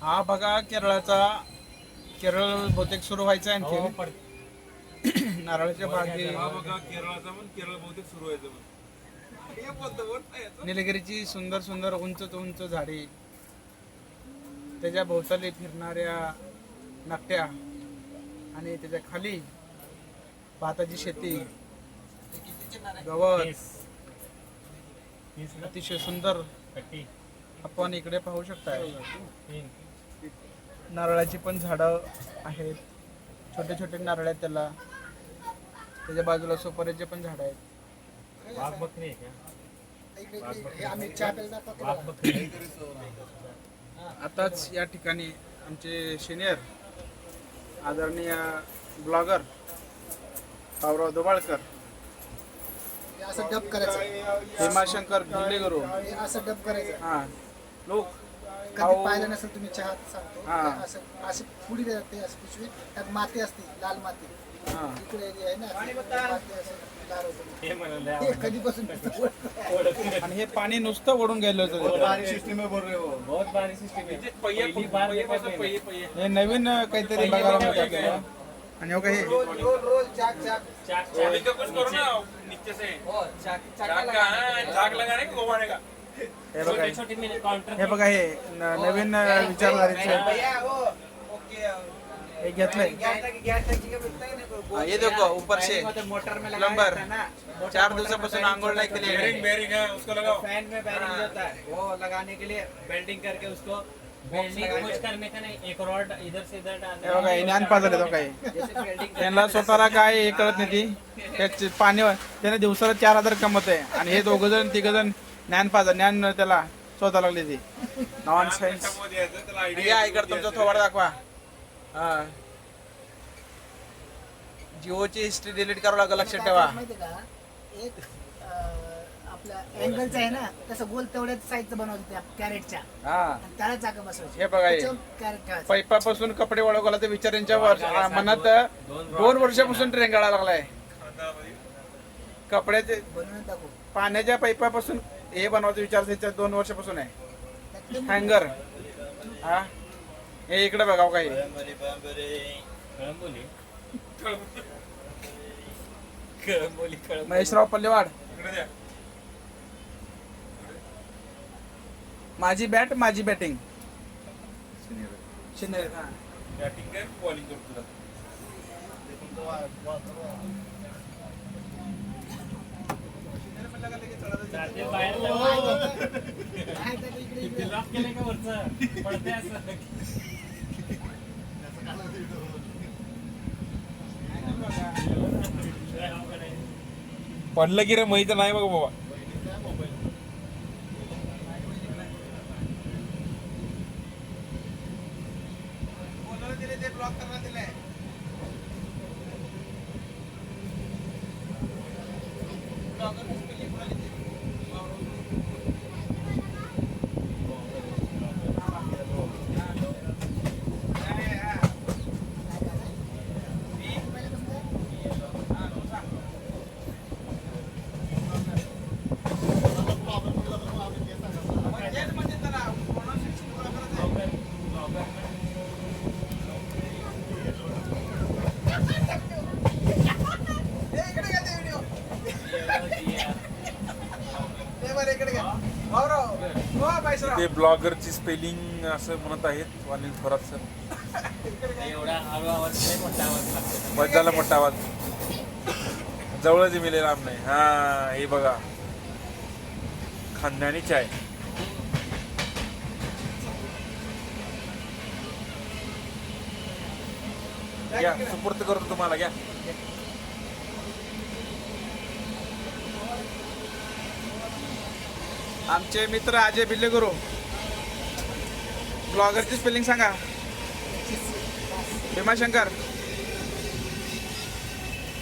हा बघा केरळ बहुतेक सुरू व्हायचं आहे आणखी नारळाच्या बागे. हा बघा केरळाचा पण केरळ बहुतेक सुरू व्हायचं पण निलगिरीची सुंदर सुंदर उंच उंच झाडे, त्याच्या भोवताली फिरणाऱ्या नकट्या आणि त्याच्या खाली भाताची शेती, गवत अतिशय सुंदर आपण इकडे पाहू शकताय. नारळाची पण झाडं आहेत, छोटे छोटे नारळ आहेत त्याला. त्याच्या बाजूला सुपारीचे पण झाड आहेत. आताच या ठिकाणी आमचे सिनियर आदरणीय ब्लॉगर पावराव दुबाळकर, असं डब करायचं, भीमाशंकर भिल्लेगुरू असं डब करायचं. हा लोक कधी पाहिलं नसेल तुम्ही चहा सांगतो हा. असं अशी पुडी देतात ते असं पिशवी, त्यात माती असते, लाल माती. हा. इकडे जे आहे ना माती असं लाल होतं. हे कधीपासून आणि हे पाणी नुसतं ओढून गेलं होतं. हे नवीन काहीतरी बघायला मिळतं. आणि हो काही रोल चाक चाक हे बघा हे नवीन विचारधारेचे हे घेतलंय. ये देखो ऊपर से प्लम्बर 4 दिवसापासून आंघोळ नाही केली. फैन में बैरिंग होता है, वो लगाने के लिए वेल्डिंग करके उसको वेल्डिंग कुछ करने का नहीं, एक रॉड इधर से इधर डालना. हे बघा हे ज्ञान पाजले तो काही त्यांना स्वतःला काय हे कळत नाही. ती त्याचे पाणी त्याने दिवसाला 4000 कमवत आहे आणि हे 2-3 ज्ञान ज्ञान त्याला स्वतः लागली ती नॉन सायन्स. या इकडे तुमचा थोबाड दाखवा. हा जिओची हिस्ट्री डिलीट करावं लागेल, लक्षात ठेवा. माहिती का, एक आपल्या अँगलचं आहे ना, तसं गोल तेवढ्याच साईजचं बनवतो त्या कॅरेटच्या, हा आणि त्याला चाक बसवायची. हे बघा हे कॅरेट ठेवायचं. पैपापासून कपडे वळवला ते विचारांच्या मनात 2 वर्षापासून ट्रेन काढायला लागलाय. कपड्याचे बनवून दाखवू. पाण्याच्या पैपापासून हे बनवायचं विचार त्याच्या 2 वर्षापासून आहे. हँगर हा हे इकडे बघा काही महेशराव पल्लेवाड. माझी बॅट माझी बॅटिंग. बॉलिंग करतो बाहेर लॉक केलं का वरचं पडते असं. पडलं की रे माहित नाही बघ बाबा. ते ब्लॉगरची स्पेलिंग असं म्हणत आहेत अनिल थोरात सर. एवढा हळू आवाज नाही, मोठा आवाज लागतो. बजाला मोठा आवाज जवळच मिळेल लांब नाही. हा हे बघा खानदानी चाय. घ्या सुपूर्त करतो तुम्हाला. घ्या आमचे मित्र अजय भिल्लेगुरू. ब्लॉगरची स्पेलिंग सांगा. भीमाशंकर.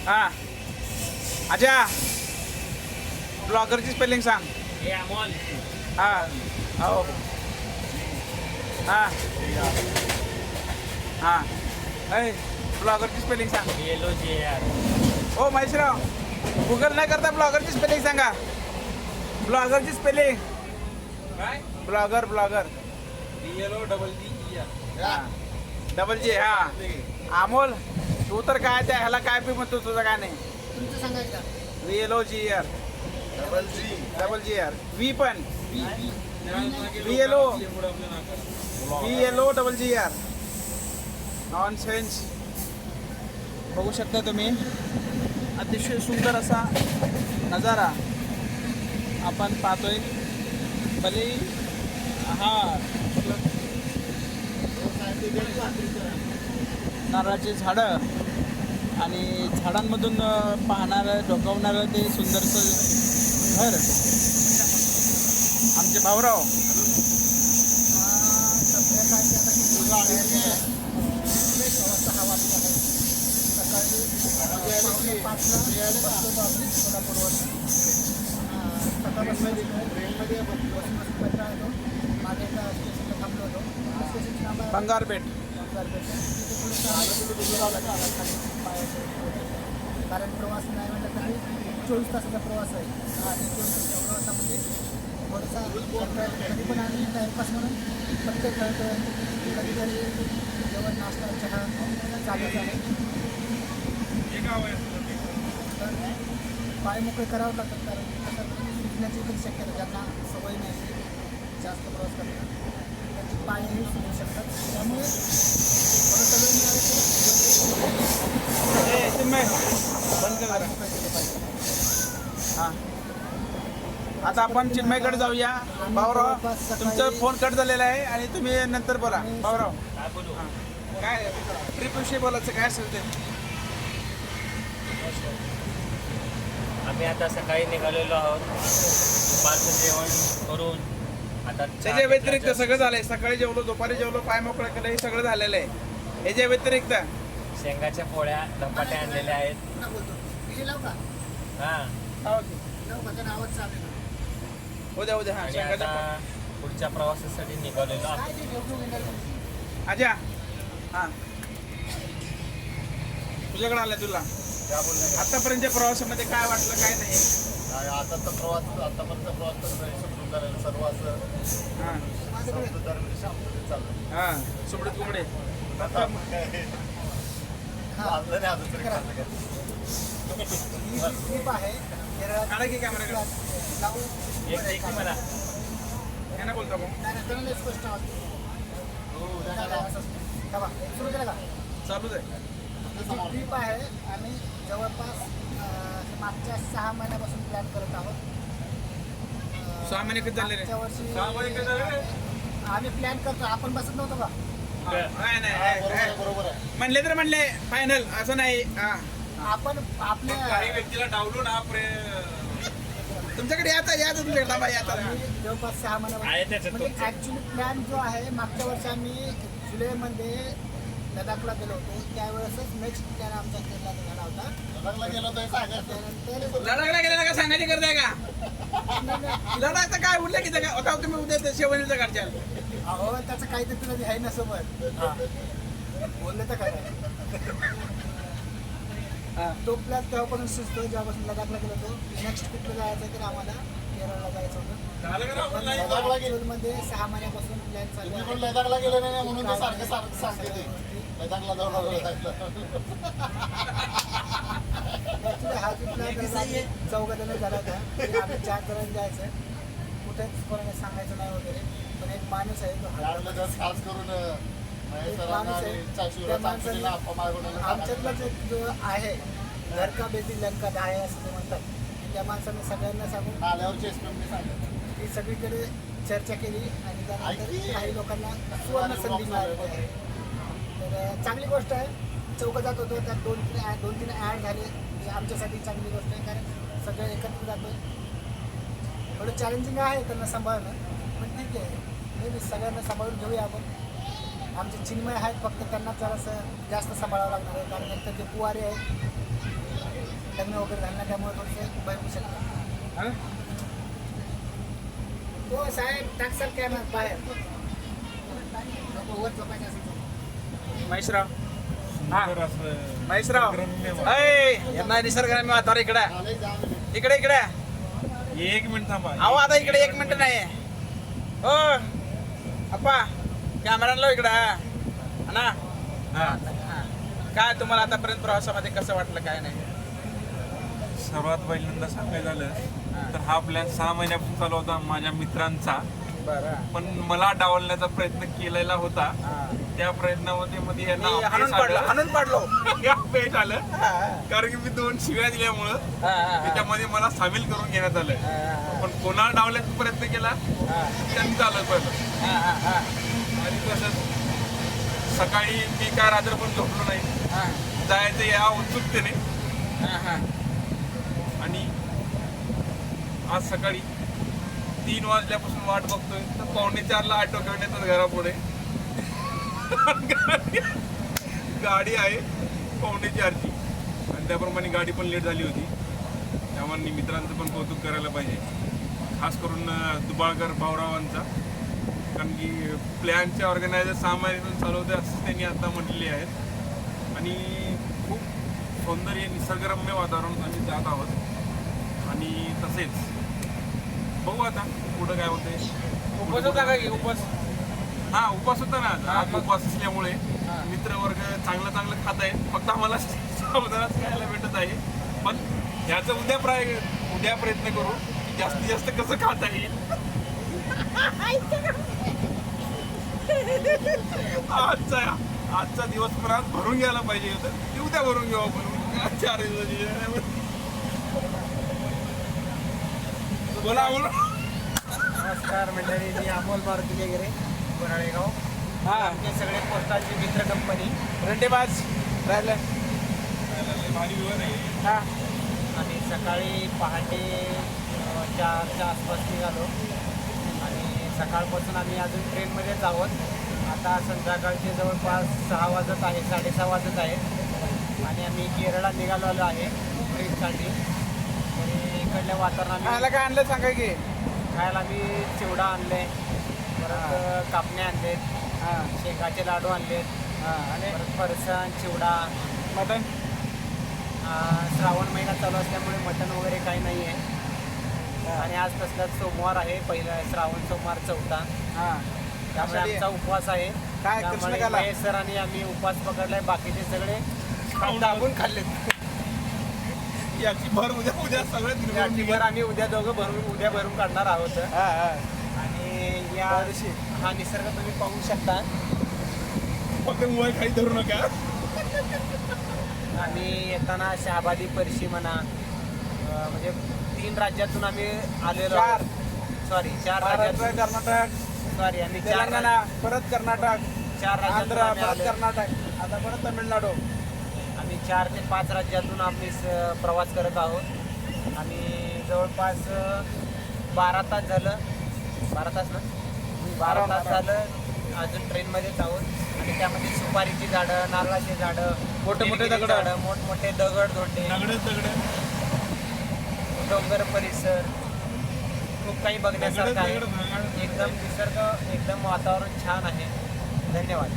हा अजय ब्लॉगरची स्पेलिंग सांग. हे अमोल. हा हो हा हा ब्लॉगरची स्पेलिंग सांग. LOGAR. ओ महेशराव गुगल नाही करता ब्लॉगरची स्पेलिंग सांगा. ब्लॉगरची स्पेलिंग काय blogger blogger BLOGGER. Double G हा अमोल तू तर काय त्या ह्याला काय पी म्हणतो तुझं काय नाही तुमचं सांगायचं का? VLOGER double G R V पण VLO double G R nonsense. बघू शकता तुम्ही अतिशय सुंदर असा नजारा आपण पाहतोय. भले हा नारळाची झाडं आणि झाडांमधून पाहणारं डोकावणारं ते सुंदरसं घर. आमचे भाऊराव संध्याकाळची आता किती वाजले? 6 वाजता आहे. सकाळी 5:30ला बसलो आम्ही सोलापूरवरून. सकाळपासून ट्रेनमध्ये बसून कंटाळा येतो. मागे एका स्टेशनला थांबलो होतो. स्टेशनचं नाव आहे बंगारपेठ. कारण प्रवास नाही म्हटलं तरी 24 तासाचा प्रवास आहे. आणि 24 तासाच्या प्रवासामध्ये थोडासा कधी पण आम्ही टाईमपास म्हणून प्रत्येक कधीतरी जेवण नाश्ता चहा चालूच आहे. तर पाय मोकळे करावं लागतात कारण कसं सुटण्याची पण शक्यता ज्यांना सवय नाही जास्त प्रवास करतात त्यांची पायही सुटू शकतात. त्यामुळे थोडंसं वेळ मिळालं हा आता आपण चिन्मयकडे जाऊया. भाऊराव तुमचा फोन कट झालेला आहे आणि तुम्ही नंतर बोला. भाऊराव काय बोलू काय ट्रिप विषयी बोलायचं काय असेल ते. आम्ही आता सकाळी निघालेलो आहोत. दुपारचं जेवण करून आता त्याच्या व्यतिरिक्त सगळं झालंय. सकाळी जेवलो, दुपारी जेवलो, पाय मोकळं केलं, हे सगळं झालेलं आहे. याच्या व्यतिरिक्त शेंगाच्या पोळ्या धपाटे आणलेल्या आहेत. पुन्हा बोलतो हे लाव का हा लाव का त्यानं आवाज चालेल उद्या उद्या हा आणि शेंगाच्या आता पुढच्या प्रवासासाठी निघालेलो आहोत. काय ते ठेवतो गेलं आज्या हा तुझ्याकडे आलं तुला आतापर्यंतच्या प्रवासामध्ये काय वाटलं काय नाही. आताचा प्रवास आतापर्यंत प्रवास तर सुंदर आहे. सर्व असं हा समजदार शांततेत चाललं. हा सुबडीत कुबडे आता आणलं नाही अजून तरी खाल्लं काय. ही ट्रिप आहे केरळात. काढा की कॅमेरा लावू एक एक मला यांना बोलतो मग नाही नाही, त्याला लय स्पष्ट आवाज सुरू केलं का? चालूच आहे. ही ट्रिप आहे आम्ही जवळपास मागच्या 6 महिन्यापासून प्लॅन करत आहोत. 6 महिने किती झाले रे? मागच्या वर्षी 6 महिने किती झाले रे? आम्ही प्लॅन करतो. आपण बसत नव्हतो का? नाही नाही बरोबर आहे, नाही. बरोबर आहे. म्हणले तर म्हणले फायनल असं नाही. हा आपण आपल्या व्यक्तीला डावलून हा तुमच्याकडे याचा तुमच्याकडे थांबा याचा आम्ही जवळपास 6 आहे महिन्यापासून त्याच्यात म्हणजे तुमचं. ऍक्च्युली प्लॅन जो आहे मागच्या वर्षी आम्ही जुलैमध्ये लडाखला गेलो होतो. त्यावेळेसच नेक्स्ट प्लॅन आमचा केरळला झाला होता. लग्नाला गेलो तर सांगायचं. त्यानंतर लडाखला गेलेला का सांगायची गरज आहे का? लडाखचं काय उरलं की काय होता तुम्ही उद्या शेवणीचं काढच्याल. अहो त्याचं काहीतरी तुला आहे ना सोबत बोललं तर काय तो प्लॅन तेव्हापासून सुचतो जेव्हापासून लडाखला गेलो होतो. नेक्स्ट ट्रिपला जायचं तर आम्हाला केरळला जायचं होतं. लडाखला गेलो. मध्ये 6 महिन्यापासून प्लॅन चालू तुम्ही आहे. पण लडाखला गेले नाही म्हणून ते सारखं सारखं सांगते ते. लडाखला जाऊन आलो लडाखला. Actually हा जो प्लॅन 14 जण झाला होता. तरी आम्ही 4 जण जायचं. कुठेच कोणाला सांगायचं नाही वगैरे. पण एक माणूस आहे तो लडाखला जाऊन खास करून महेश एक सरांना माणूस आणि आहे. चाचूला त्या चाचूला अप्पा मागवलेलं आमच्यातलाच एक जो आहे घर का बेटी लंका आहे असं ते म्हणतात. त्या माणसाने सगळ्यांना सांगून आल्यावर चेस्टमॅनने सांगितलं. ती सगळीकडे चर्चा केली आणि त्यानंतर काही लोकांना सुवर्ण संधी मिळाली आहे. तर चांगली गोष्ट आहे. चौघं जात होतो त्यात 2-3 ॲड झाले. ही आमच्यासाठी चांगली गोष्ट आहे कारण सगळं एकत्र जातो. थोडं चॅलेंजिंग आहे त्यांना सांभाळणं पण ठीक आहे. मी सगळ्यांना सांभाळून घेऊया आपण. आमचे चिन्मय आहेत फक्त त्यांना जरासं जास्त सांभाळावं लागणार आहे कारण नंतर ते कुवारे आहेत लग्न वगैरे झालं त्यामुळे थोडंसं भय होऊ शकतं. हो साहेब टाकसाल काय ना बाहेर नको वर झोपायचं असेल. महेशराव हा महेशराव यांना निसर्गरम्य वातावरण इकडे आलंय जाऊन इकडे इकडे एक मिनिट थांबा. अहो आता इकडे 1 मिनिट नाही हो अप्पा कॅमेरा लाव इकडं ना. हा. काय तुम्हाला आतापर्यंत प्रवासामध्ये कसं वाटलं काय नाही? सर्वात पहिल्यांदा सांगायचं झालं तर हा प्लॅन 6 महिन्यापासून चालू होता माझ्या मित्रांचा. बरं पण मला डावलण्याचा प्रयत्न केलेला होता. त्या प्रयत्नामध्ये मध्ये यांना हाणून पाडलो अपयश आलं. कारण की मी 2 शिव्या दिल्यामुळं त्याच्यामध्ये मला सामील करून घेण्यात आलं. पण कोणाला डावल्याचा प्रयत्न केला त्यांनी चालत पहिलं. आणि तसंच सकाळी मी काय रात्र पण झोपलो नाही. जायचं या उत्सुकतेने. आणि आज सकाळी 3 वाजल्यापासून वाट बघतोय तर 3:45ला ऑटो घेऊन येतात घरापुढे. गाडी आहे 3:45ची आणि त्याप्रमाणे गाडी पण लेट झाली होती. त्यामुळे मित्रांचं पण कौतुक करायला पाहिजे, खास करून दुबाळकर भाऊरावांचा. कारण की प्लॅनचे ऑर्गनायझर 6 महिन्यापासून चालवते असं त्यांनी आता म्हटलेले आहेत. आणि खूप सौंदर्य निसर्गरम्य वातावरण आम्ही जात आहोत. आणि तसेच बघू आता पुढं काय होते. उपवास होता का की उपवास? हा उपास होता ना. आज उपास असल्यामुळे मित्रवर्ग चांगलं चांगलं खात आहे. फक्त आम्हाला साबुदाणाच खायला भेटत आहे. पण ह्याचं उद्या प्रयत्न करू की जास्तीत जास्त कसं खाता येईल. आजचा दिवस पण आज भरून घ्यायला पाहिजे होतं. ते उद्या भरून घेऊ आपण. 4 बोला बोला. नमस्कार मंडळी, मी अमोल मारुती वगैरे कोराळेगाव. आमचे सगळे पोस्टाची मित्र कंपनी रंडेबाज राहिलं. भारी विवाद आहे. आणि सकाळी पहाटे 4च्या आसपास निघालो आणि सकाळपासून आम्ही अजून ट्रेनमध्येच आहोत. आता संध्याकाळचे जवळपास 6 वाजत आहे, 6:30 वाजत आहे आणि आम्ही केरळला निघालो आहे ट्रेनसाठी. आणि इकडल्या वातावरणात खायला काय आणलं सांगा की? खायला आम्ही चिवडा आणले, परत कापण्या आणलेत, शेंगाचे लाडू आणलेत, आणि परत फरसाण, चिवडा, मटन. श्रावण महिना चालू असल्यामुळे मटण वगैरे काही नाही आहे. आणि आज तसलाच सोमवार आहे, पहिला श्रावण सोमवार 4था. त्यामुळे आमचा उपवास आहे. काय त्यामुळे कृष्णकाला? महेश सरांनी आम्ही उपवास पकडलाय. बाकीचे सगळे दाबून खाल्लेत. याची भर उद्या सगळ्यात याची भर आम्ही उद्या भरून काढणार आहोत. आणि हा निसर्ग तुम्ही पाहू शकता. फक्त मुळे काही धरू नका. आम्ही येताना शहाबादी पर्शी म्हणा, म्हणजे 3 राज्यातून आम्ही आलेलो. 4 राज्यातून. कर्नाटक, सॉरी आम्ही 4 तेलंगणा, परत कर्नाटक, 4 आंध्र, राज्यातून परत आलो. कर्नाटक, आता परत तमिळनाडू. आम्ही 4 ते 5 राज्यातून आम्ही प्रवास करत आहोत. आम्ही जवळपास 12 तास झालं. 12 तास ना? 12 तास झालं अजून ट्रेनमध्येच आहोत. आणि त्यामध्ये सुपारीची झाडं, नारळाची झाडं, मोठे दगड. मोठमोठे दगड धोंडे, दगड डोंगर परिसर, खूप काही बघण्यासारखं आहे. एकदम निसर्ग, एकदम वातावरण छान आहे. धन्यवाद.